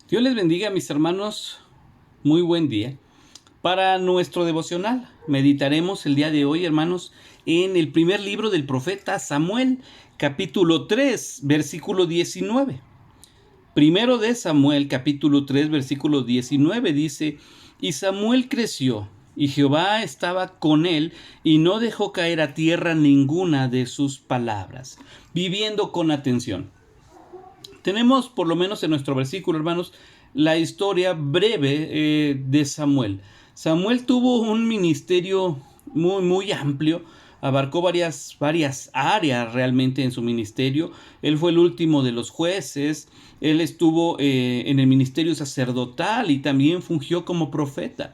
Dios les bendiga, mis hermanos. Muy buen día. Para nuestro devocional, meditaremos el día de hoy, hermanos, en el primer libro del profeta Samuel, capítulo 3, versículo 19. Primero de Samuel, capítulo 3, versículo 19 dice: Y Samuel creció, y Jehová estaba con él, y no dejó caer a tierra ninguna de sus palabras. Viviendo con atención. Tenemos, por lo menos en nuestro versículo, hermanos, la historia breve de Samuel. Samuel tuvo un ministerio muy amplio, abarcó varias áreas realmente en su ministerio. Él fue el último de los jueces, él estuvo en el ministerio sacerdotal y también fungió como profeta.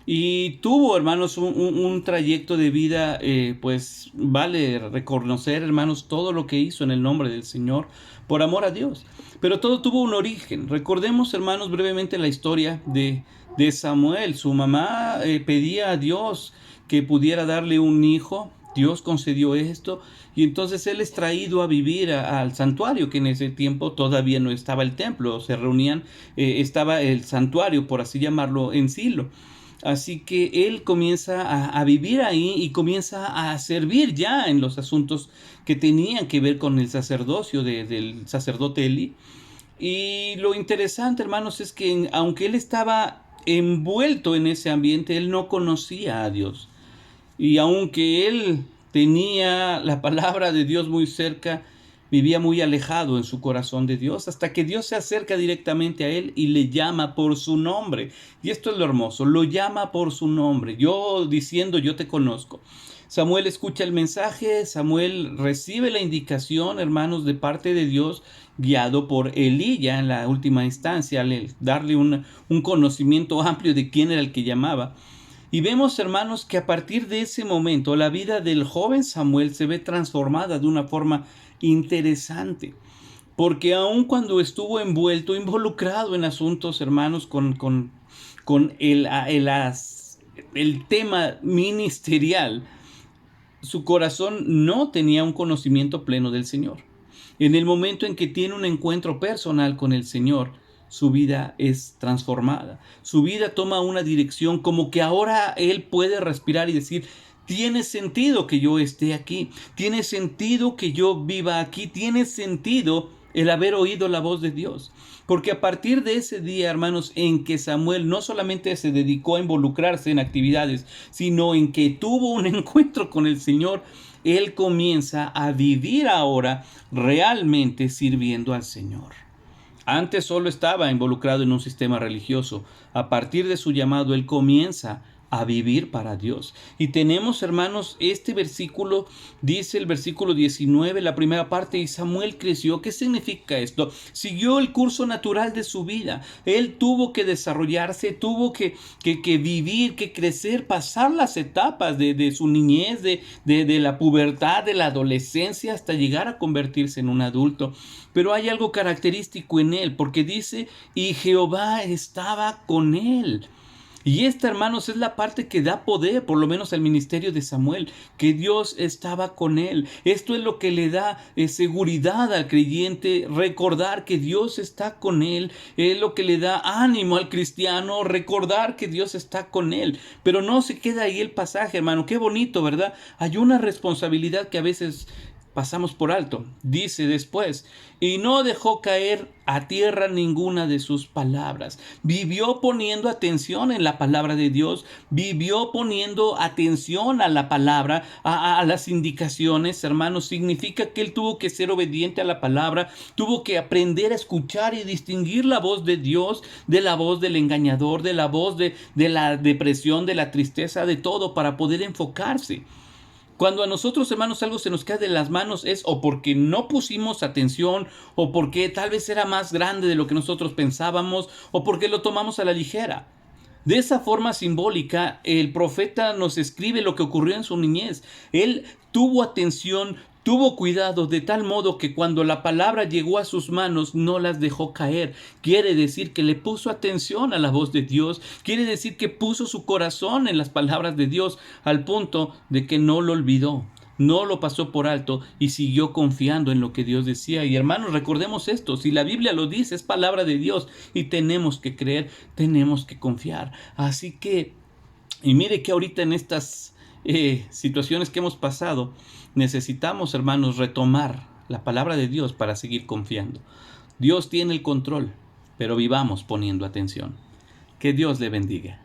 Y tuvo, hermanos, un trayecto de vida, pues vale reconocer, hermanos, todo lo que hizo en el nombre del Señor, por amor a Dios. Pero todo tuvo un origen. Recordemos, hermanos, brevemente la historia de Samuel. Su mamá pedía a Dios que pudiera darle un hijo. Dios concedió esto y entonces él es traído a vivir al santuario, que en ese tiempo todavía no estaba el templo, se reunían, estaba el santuario, por así llamarlo, en Silo. Así que él comienza a vivir ahí y comienza a servir ya en los asuntos que tenían que ver con el sacerdocio del sacerdote Eli. Y lo interesante, hermanos, es que aunque él estaba envuelto en ese ambiente, él no conocía a Dios. Y aunque él tenía la palabra de Dios muy cerca, vivía muy alejado en su corazón de Dios, hasta que Dios se acerca directamente a él y le llama por su nombre. Y esto es lo hermoso, lo llama por su nombre, yo diciendo: yo te conozco. Samuel escucha el mensaje, Samuel recibe la indicación, hermanos, de parte de Dios, guiado por Elí, ya en la última instancia, al darle un conocimiento amplio de quién era el que llamaba. Y vemos, hermanos, que a partir de ese momento la vida del joven Samuel se ve transformada de una forma interesante. Porque aun cuando estuvo involucrado en asuntos, hermanos, con el tema ministerial, su corazón no tenía un conocimiento pleno del Señor. En el momento en que tiene un encuentro personal con el Señor, su vida es transformada. Su vida toma una dirección como que ahora él puede respirar y decir: tiene sentido que yo esté aquí, tiene sentido que yo viva aquí, tiene sentido el haber oído la voz de Dios. Porque a partir de ese día, hermanos, en que Samuel no solamente se dedicó a involucrarse en actividades, sino en que tuvo un encuentro con el Señor, él comienza a vivir ahora realmente sirviendo al Señor. Antes solo estaba involucrado en un sistema religioso. A partir de su llamado, él comienza a vivir para Dios. Y tenemos, hermanos, este versículo, dice el versículo 19, la primera parte: y Samuel creció. ¿Qué significa esto? Siguió el curso natural de su vida. Él tuvo que desarrollarse, tuvo que vivir, que crecer, pasar las etapas de su niñez, de la pubertad, de la adolescencia, hasta llegar a convertirse en un adulto. Pero hay algo característico en él, porque dice: y Jehová estaba con él. Y esta, hermanos, es la parte que da poder, por lo menos al ministerio de Samuel, que Dios estaba con él. Esto es lo que le da seguridad al creyente, recordar que Dios está con él. Es lo que le da ánimo al cristiano, recordar que Dios está con él. Pero no se queda ahí el pasaje, hermano. Qué bonito, ¿verdad? Hay una responsabilidad que a veces pasamos por alto. Dice después: y no dejó caer a tierra ninguna de sus palabras. Vivió poniendo atención en la palabra de Dios, vivió poniendo atención a la palabra, a las indicaciones, hermanos. Significa que él tuvo que ser obediente a la palabra, tuvo que aprender a escuchar y distinguir la voz de Dios de la voz del engañador, de la voz de la depresión, de la tristeza, de todo, para poder enfocarse. Cuando a nosotros, hermanos, algo se nos cae de las manos, es o porque no pusimos atención, o porque tal vez era más grande de lo que nosotros pensábamos, o porque lo tomamos a la ligera. De esa forma simbólica, el profeta nos escribe lo que ocurrió en su niñez. Él tuvo atención, tuvo cuidado, de tal modo que cuando la palabra llegó a sus manos no las dejó caer. Quiere decir que le puso atención a la voz de Dios. Quiere decir que puso su corazón en las palabras de Dios, al punto de que no lo olvidó. no lo pasó por alto y siguió confiando en lo que Dios decía. Y hermanos, recordemos esto, si la Biblia lo dice, es palabra de Dios y tenemos que creer, tenemos que confiar. Así que, y mire que ahorita en estas situaciones que hemos pasado, necesitamos, hermanos, retomar la palabra de Dios para seguir confiando. Dios tiene el control, pero vivamos poniendo atención. Que Dios le bendiga.